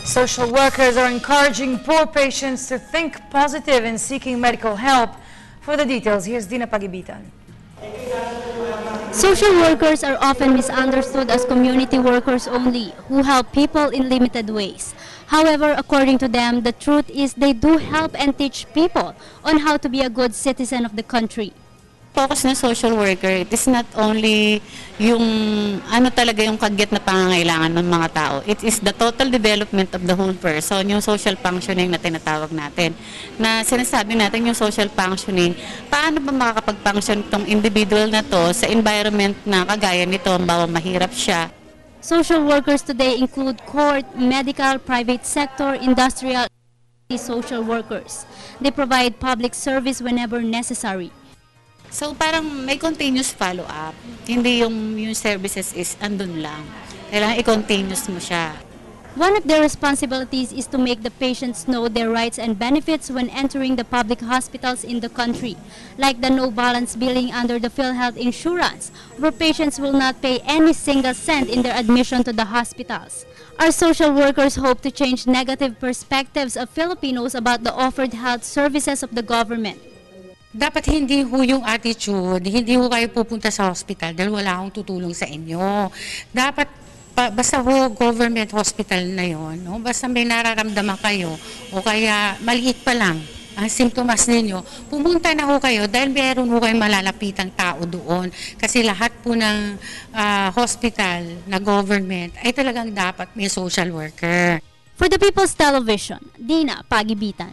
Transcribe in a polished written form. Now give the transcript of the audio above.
Social workers are encouraging poor patients to think positive in seeking medical help. For the details, here's Dina Pagibitan. Social workers are often misunderstood as community workers only, who help people in limited ways. However, according to them, the truth is they do help and teach people on how to be a good citizen of the country. Focus na social worker, it is not only yung ano talaga yung kagyat na pangangailangan ng mga tao. It is the total development of the whole person, yung social functioning na tinatawag natin. Na sinasabi natin yung social functioning, paano ba makakapag-function itong individual na to sa environment na kagaya nito, bawa mahirap siya. Social workers today include court, medical, private sector, industrial, social workers. They provide public service whenever necessary. So parang may continuous follow-up. Hindi yung services is andun lang. Kailangan i-continuous mo siya. One of their responsibilities is to make the patients know their rights and benefits when entering the public hospitals in the country, like the no-balance billing under the PhilHealth insurance, where patients will not pay any single cent in their admission to the hospitals. Our social workers hope to change negative perspectives of Filipinos about the offered health services of the government. Dapat hindi ho yung attitude, hindi ho kayo pupunta sa hospital dahil wala akong tutulong sa inyo. Dapat, basta ho government hospital na yon, no? Basta may nararamdaman kayo o kaya maliit pa lang ang simptomas ninyo, pumunta na ho kayo dahil meron ho kayong malalapitang tao doon. Kasi lahat po ng hospital na government ay talagang dapat may social worker. For the People's Television, Dina Pagibitan.